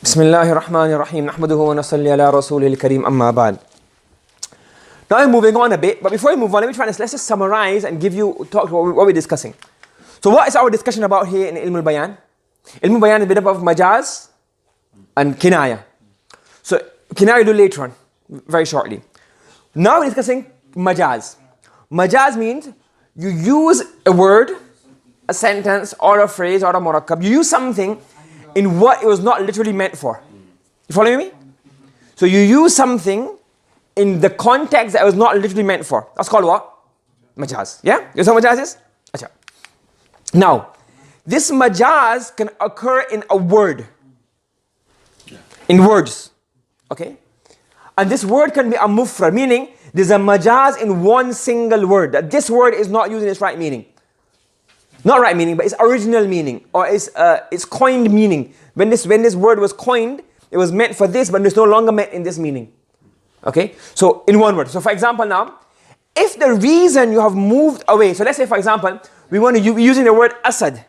Bismillahir Rahmanir Rahim. Nahmaduhu wa nasalli ala rasulil kareem, amma ba'd. Now I'm moving on a bit, but before we move on, let's just summarize and talk about what we're discussing. So what is our discussion about here in Ilm al-Bayan? Ilm al-Bayan is a bit about majaz and kinaya. So kinaya we'll do later on, very shortly. Now we're discussing majaz. Majaz means you use a word, a sentence, or a phrase, or a murakkab. You use something in what it was not literally meant for. You following me? So you use something in the context that it was not literally meant for. That's called what? Majaz. Yeah? You know what majaz is? Achha. Now, this majaz can occur in a word. In words. Okay? And this word can be a mufrad, meaning there's a majaz in one single word. That this word is not using its right meaning. Not right meaning, but its original meaning, or its coined meaning. When this word was coined, it was meant for this, but it's no longer meant in this meaning. Okay? So, in one word. So, for example now, if the reason you have moved away, so let's say for example, we want to be using the word asad.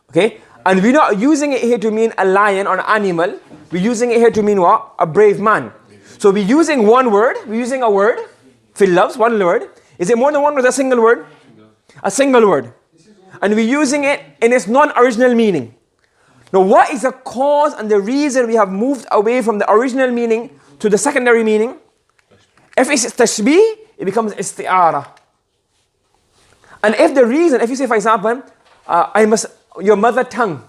Okay? And we're not using it here to mean a lion or an animal. We're using it here to mean what? A brave man. So, we're using one word. We're using a word. Fil loves, one word. Is it more than one word or a single word? A single word. And we're using it in its non-original meaning. Now, what is the cause and the reason we have moved away from the original meaning to the secondary meaning? If it's tashbih, it becomes isti'ara. And if the reason, if you say for example, your mother tongue.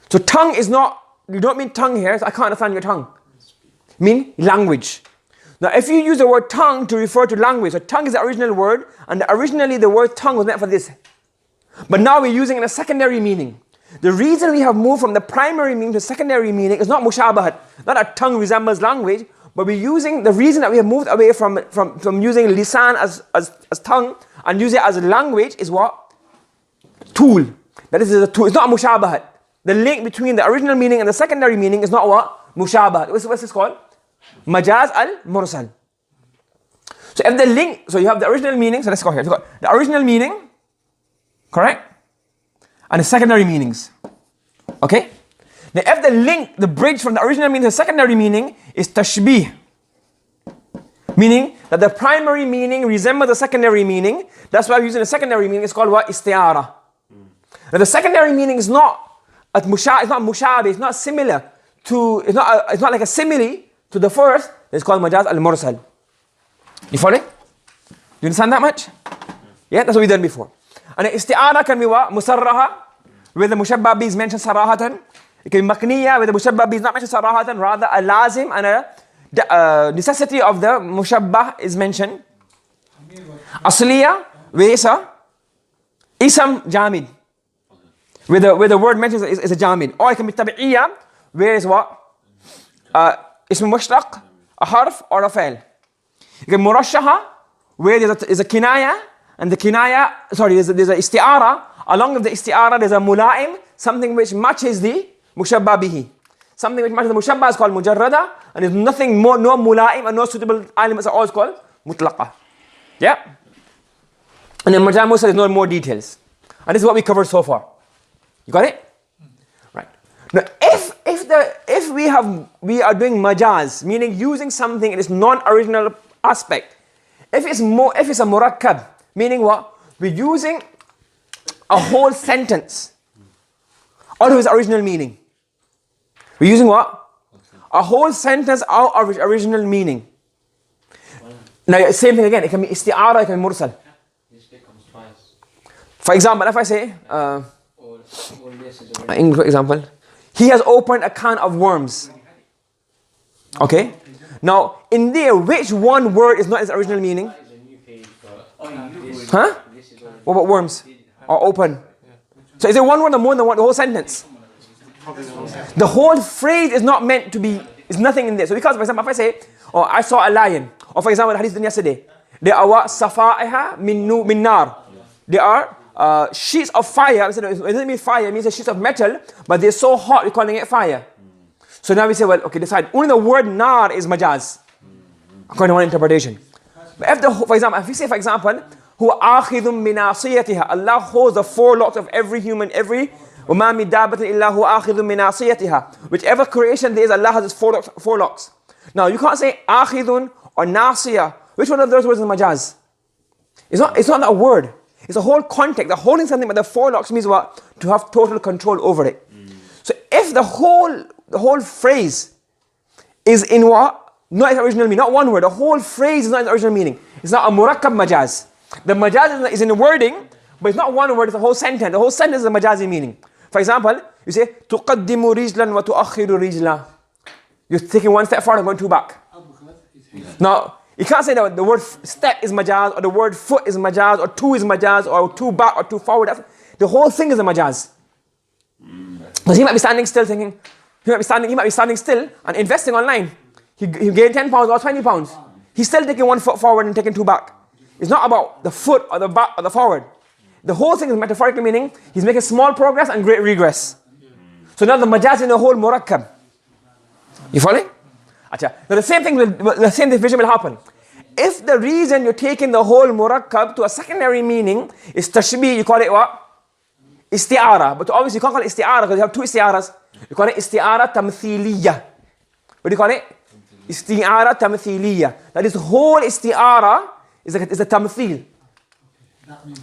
So tongue is not, you don't mean tongue here, so I can't understand your tongue. Mean language. Now, if you use the word tongue to refer to language, so tongue is the original word, and originally the word tongue was meant for this. But now we're using it in a secondary meaning. The reason we have moved from the primary meaning to secondary meaning is not mushabahat, not that tongue resembles language, but we're using, the reason that we have moved away from using lisan as tongue and use it as a language is what? Tool. That is a tool. It's not mushabahat. The link between the original meaning and the secondary meaning is not what? Mushabahat. What's this called? Majaz al-mursal. So if the link, so you have the original meaning, so let's go here. So the original meaning, correct? And the secondary meanings. Okay? Now if the link, the bridge from the original meaning to the secondary meaning is tashbih, meaning that the primary meaning resembles the secondary meaning, that's why we're using the secondary meaning, it's called what? Isti'ara. Now the secondary meaning is not mushabih, it's not similar to, it's not like a simile to the first, it's called majaz al-mursal. You follow? You understand that much? Yeah, that's what we've done before. And isti'ara can be what? Musarraha, where the mushabbah bi is mentioned sarahatan. It can be makniya, where the mushabbah bi is not mentioned sarahatan, rather a lazim and a necessity of the mushabbah is mentioned. Asliya, where is a isam jamid, where the word mentioned is a jamid. Or it can be tabi'iyya, where is what? Ism mushtaq, a harf or a fail. You can murashaha, where there's a kinaya, and the kinaya, there's a isti'ara. Along with the isti'ara, there's a mula'im, something which matches the mushabba bihi. Something which matches the mushabba is called mujarrada, and there's nothing more, no mula'im and no suitable elements are all called mutlaqa. Yeah? And in Majaz Musa, there's no more details. And this is what we covered so far. You got it? Right. Now, if we are doing majaz, meaning using something in its non-original aspect, if it's a murakkab, meaning what? We're using a whole sentence out of its original meaning. We're using what? A whole sentence out of its original meaning. Now, same thing again. It can be isti'ara, it can be mursal. This becomes twice. For example, if I say, for example, he has opened a can of worms. Okay? Now, in there, which one word is not its original meaning? Huh? What about worms? Or open? So is it one word or more than one? The whole sentence? The whole phrase is not meant to be, is nothing in there. So because, for example, if I say, I saw a lion. Or for example, the hadith done yesterday. There are what? Safa'iha min nar. There are sheets of fire. It doesn't mean fire, it means a sheet of metal. But they're so hot, we're calling it fire. So now we say, well, okay, decide. Only the word nar is majaz, according to one interpretation. But if for example, who akhidhum min asiyatiha, Allah holds the four locks of every human, every وَمَا مِن دَابَّةٍ إِلَّا هُوَ آخِذٌ مِّن نَاصِيَتِهَا. Whichever creation there is, Allah has his four locks. Now you can't say آخِذٌ or نَاصِيَة. Which one of those words is majaz? It's not that word. It's the whole context. The holding something by the four locks means what? To have total control over it. So if the whole phrase is in what? Not its original meaning, not one word. The whole phrase is not its original meaning. It's not a murakkab majaz. The majaz is in the wording, but it's not one word, it's a whole sentence. The whole sentence is a majazi meaning. For example, you say, تُقَدِّمُ رِجْلًا وَتُؤَخِّرُ رِجْلًا. You're taking one step forward and going two back. Now, you can't say that the word step is majaz, or the word foot is majaz, or two is majaz, or two back, or two forward. The whole thing is a majaz. Because he might be standing still thinking, he might be standing still and investing online. He gained 10 pounds or 20 pounds. He's still taking one foot forward and taking two back. It's not about the foot or the back or the forward. The whole thing is metaphorically meaning he's making small progress and great regress. So now the majaz in the whole murakkab. You following? Now the same division will happen. If the reason you're taking the whole murakkab to a secondary meaning is tashbih, you call it what? Isti'ara. But obviously you can't call it isti'ara because you have two isti'aras. You call it isti'ara tamthiliya. What do you call it? Isti'ara tamthiliya. That is, the whole isti'ara is a tamthil.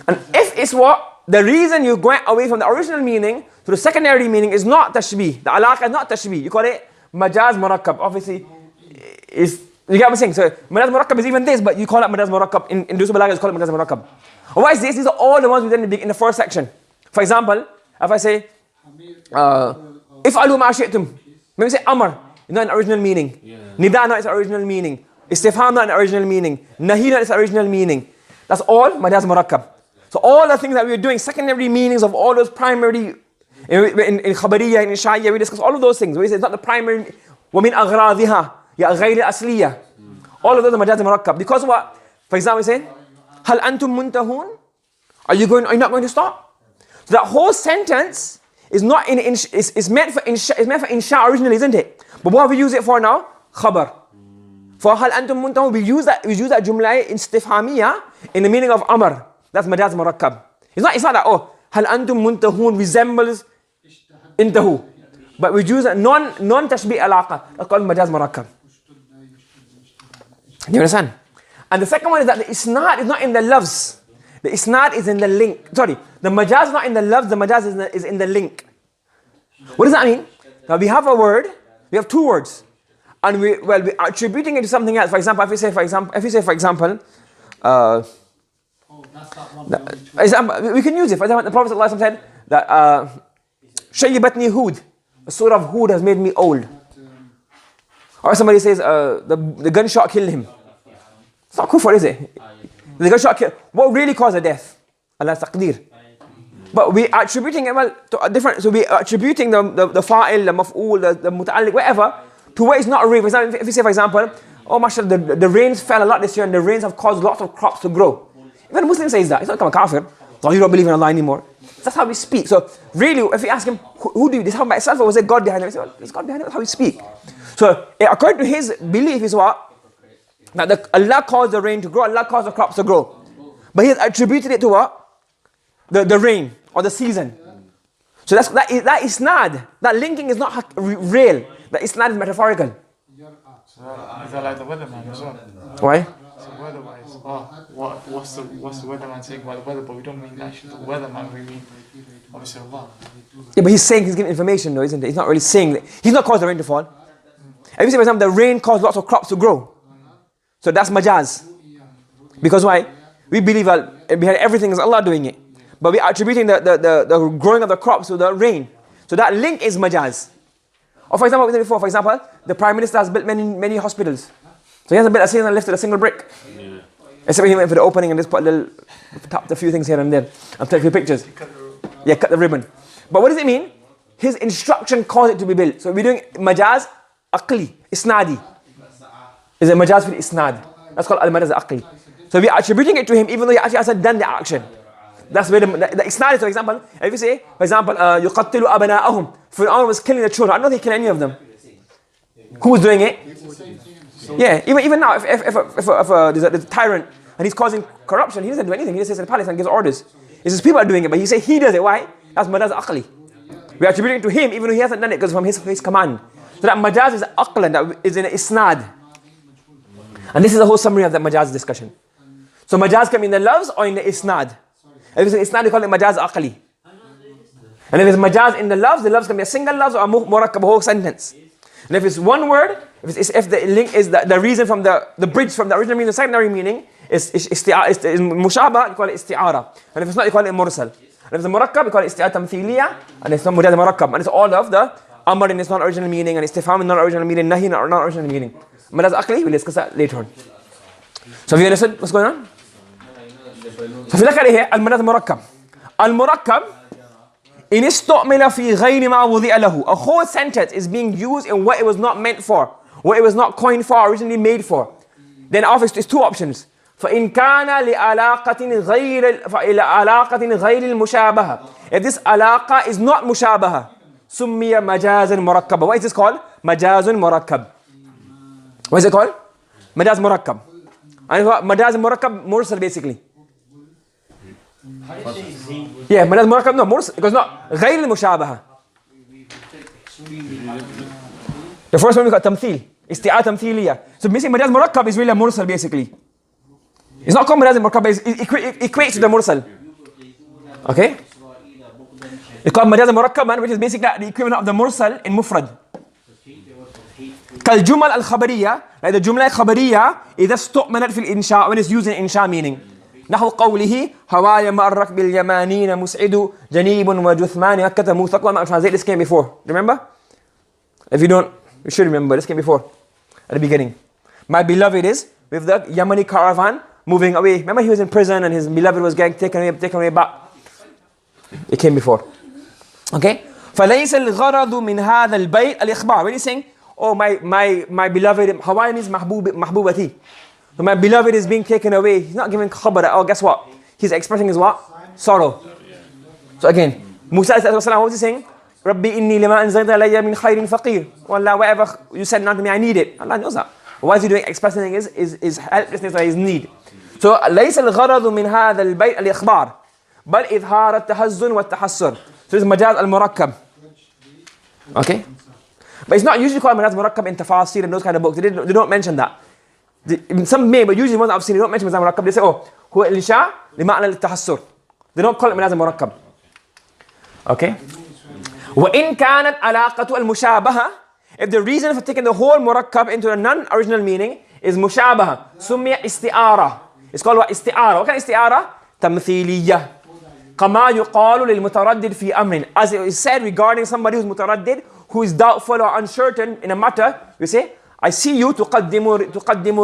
And if it's what? The reason you went away from the original meaning to the secondary meaning is not tashbih. The alaqa is not tashbih. You call it majaz murakkab. Obviously, you get what I'm saying? So majaz murakkab is even this, but you call it majaz murakkab. In Duroosul Balagah, you call it majaz murakkab. Why is this? These are all the ones we did in the first section. For example, if I say, if alu ma shi'tum, maybe say amar, not an original meaning. Nida not its original meaning. Istifham not an original meaning. Nahi not its original meaning. That's all majaz murakkab. So all the things that we're doing, secondary meanings of all those primary, in khabariyah, in sha'iyah, we discuss all of those things. We say it's not the primary, وَمِنْ أَغْرَاضِهَا يَا غَيْرِ الْأَصْلِيَّةِ. All of those are majaz murakkab. Because what? For example, we say, هَلْ أَنْتُمْ مُنْتَهُونَ? Are you not going to stop? So that whole sentence is not is meant for insha originally, isn't it? But what we use it for now? Khabar. For hal antum muntahun, we use that jumla istifhamiyya in the meaning of amr. That's majaz murakkab. It's not that hal antum muntahun resembles intahu. But we use a non-tashbih alaqa. That's called majaz murakkab. Do you understand? And the second one is that the isnad is not in the lafz. The isnad is in the link. Sorry, the majaz is not in the lafz, the majaz is in the link. What does that mean? Now we have a word, we have two words. And we're attributing it to something else. For example, if you say, for example, we can use it. For example, the Prophet ﷺ said that Shayyibatni Hud, the surah of Hud has made me old. Or somebody says the gunshot killed him. It's not kufr, is it? The gunshot killed. What really caused the death? Allah's taqdeer. But we are attributing it to a different. So we are attributing the fa'il, the maf'ul, the muta'alliq, whatever, to what is not real. For example, if you say, for example, oh mashallah, the rains fell a lot this year and the rains have caused lots of crops to grow. Even a Muslim says that, he's not become a kafir. Oh, you don't believe in Allah anymore. That's how we speak. So really, if you ask him, who do you, this how by itself, or was it God behind it? He said, well, it's God behind it, that's how we speak. So according to his belief is what? That Allah caused the rain to grow, Allah caused the crops to grow. But he has attributed it to what? The rain or the season. So that isnad, that linking is not real. That isnad is metaphorical. Is that like the weatherman as well? Why? So weather-wise, what's the weatherman saying about the weather? But we don't mean actually the weatherman, we mean obviously Allah. Yeah, but he's saying, he's giving information though, isn't it? He's not really saying that. He's not caused the rain to fall. If you say, for example, the rain caused lots of crops to grow. So that's majaz. Because why? We believe that behind everything is Allah doing it. But we are attributing the growing of the crops to the rain. So that link is majaz. Or for example, what we said before, for example, the Prime Minister has built many hospitals. So he hasn't built and lifted a single brick. Yeah. Except when he went for the opening and just put tapped a few things here and there and took a few pictures. Yeah, cut the ribbon. But what does it mean? His instruction caused it to be built. So we're doing majaz aqli, isnadi. Is a majaz for the isnad. That's called al-majaz aqli. So we are attributing it to him even though he actually hasn't done the action. That's where the isnad is, for example, if you say, for example, يُقَتِّلُ أَبْنَاءَهُم, Fir'aun was killing the children. I don't think he killed any of them. Who was doing it? Yeah, even now, if there's a tyrant and he's causing corruption, he doesn't do anything. He just sits in the palace and gives orders. It's just people are doing it, but he say he does it. Why? That's majaz aqli. We attribute it to him even though he hasn't done it because from his command. So that majaz is aqlan, that is in isnad. And this is the whole summary of the majaz discussion. So majaz can be in the lafz or in the isnad. If it's in isnad, we call it majaz aqli. And if it's majaz in the lafz can be a single lafz or a murakkab, a whole sentence. And if it's one word, if the link is the reason from the bridge from the original meaning to the secondary meaning is mushabah, you call it isti'ara. And if it's not, you call it mursal. And if it's a murakkab, you call it isti'ara tamthiliya. And if it's not mujaz murakkab. And it's all of the amr in its non-original meaning and istifham in non-original meaning, nahi in non-original meaning. Majaz aqli, we'll discuss that later on. So have you understood what's going on? So if you look at it here, al-majaz murakkab. Al-murakkab, in istu'mila fi ghayri ma wudi'a lahu. A whole sentence is being used in what it was not meant for, what it was not coined for, originally made for. Then obviously it's two options. فإن كان لعلاقة غير المشابهة. If this alaqa is not mushabaha, سمي مجازا مركبا. What is this called? مجاز مركب. What is it called? مجاز مركب. And مجاز مركب mursal basically. Yeah, مجاز مركب no mursal because not غير المشابهة. The first one we got تمثيل. استعارة تمثيلية. So basically مجاز مركب is really a mursal basically. It's not called مجاز مركب, it equates to the mursal. Okay? It's called مجاز مركب, which is basically the equivalent of the mursal in mufrad. كالجمل الخبرية, like the جملة الخبرية إذا استؤمنت في الإنشاء, when it's used in إنشاء meaning. نحو قوله هواي مع الركب اليمانين مسعد جنيب وجثمان مكة موثق. I'm translate this came before. Remember? If you don't, you should remember. This came before at the beginning. My beloved is with the Yemeni caravan moving away. Remember he was in prison and his beloved was getting taken away back. It came before. Okay? فليس الغرض من هذا البيت الإخبار. When he's saying, oh my beloved, Hawaii means mahbubati. So my beloved is being taken away. He's not giving khabar. Oh, guess what? He's expressing his what? Sorrow. So again, Musa what was he saying? Rabbi inni lima anzalta alayya min khairin faqir. Wallah, whatever you sent unto me, I need it. Allah knows that. What is he doing? Expressing his helplessness or his need. So ليس الغرض من هذا البيت الإخبار بل إظهار التحزن والتحسر. So it's مجاز المركب. Okay? But it's not usually called مجاز مركب in tafasir and those kind of books. They don't mention that. Some may, but usually ones I've seen, they don't mention مجاز مركب. They say, oh, هو الإنشاء لمعنى التحسر. They don't call it مجاز مركب. Okay? وإن كانت علاقة المشابهة, if the reason for taking the whole murakkab into a non-original meaning is mushabaha, سمي استعارة. It's called what? استعارة. What kind of استعارة? تمثيلية. كما يقال للمتردد في أمر. As it is said regarding somebody who's mutaraddid, who is doubtful or uncertain in a matter, you say, I see you تقدم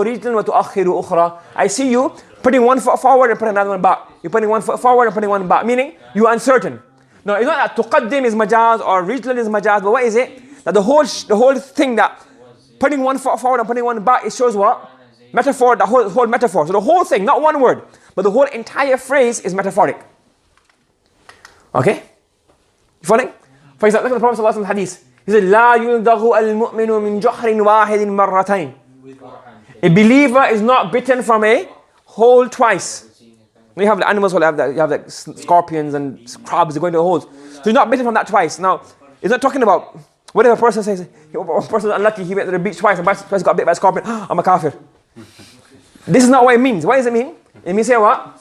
رجلا وتؤخر أخرى. I see you putting one foot forward and putting another one back. You're putting one foot forward and putting one back, meaning you're uncertain. No, it's not that تقدم is majaz or rijlan is majaz, but what is it? That the whole thing that putting one foot forward and putting one back, it shows what? Metaphor, the whole metaphor. So the whole thing, not one word, but the whole entire phrase is metaphoric. Okay? You following? For example, look at the Prophet ﷺ hadith. He said, لا يلدغ المؤمن من جحر واحد مرتين. A believer is not bitten from a hole twice. You have the animals, you have the scorpions and crabs going to the holes. So you're not bitten from that twice. Now, it's not talking about, what if a person says, a person is unlucky, he went to the beach twice and twice got bit by a scorpion, I'm a kafir. This is not what it means. What does it mean? It means, say what?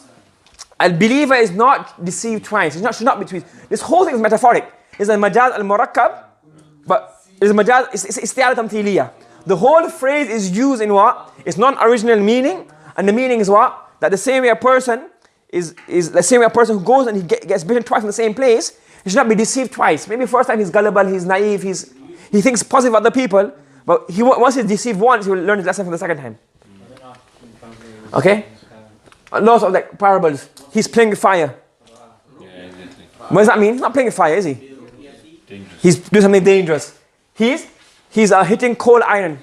A believer is not deceived twice. Should not be deceived. This whole thing is metaphoric. It's a majaz al-murakkab, but it's a majaz, it's isti'ara tamthiliya. The whole phrase is used in what? It's non-original meaning, and the meaning is what? That the same way a person is the same way a person who goes and he gets bitten twice in the same place, he should not be deceived twice. Maybe first time he's gullible, he's naive, he thinks positive of other people, but once he's deceived once, he will learn his lesson for the second time. Okay? Lots of like parables. He's playing with fire. What does that mean? He's not playing with fire, is he? He's doing something dangerous. He's hitting cold iron.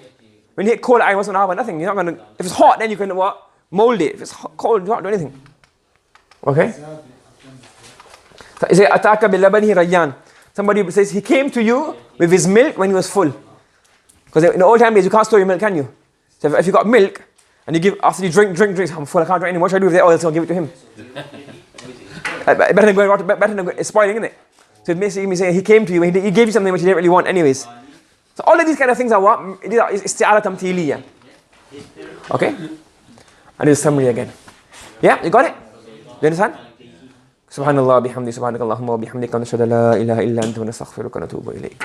When you hit cold iron, what's going to happen? Nothing. You're not going to. If it's hot, then you can what? Mold it. If it's cold, you don't do anything. Okay? So he says, Ataka bilabanihi rayyan. Somebody says he came to you with his milk when he was full. Because in the old time days, you can't store your milk, can you? So if you got milk and you give after you drink, I'm full, I can't drink anymore. What should I do with it? Oh, I'll give it to him. Better than it's spoiling, isn't it? So it basically means saying he came to you, he gave you something which you didn't really want anyways. So all of these kind of things are what? These are isti'ara tamthiliya. Okay? And this summary again. Yeah, you got it? You understand? Subhanallah bihamdi subhanakallahumma wa bihamdika nashhadu an la ilaha illa anta wa nastaghfiruka wa natubu ilayk.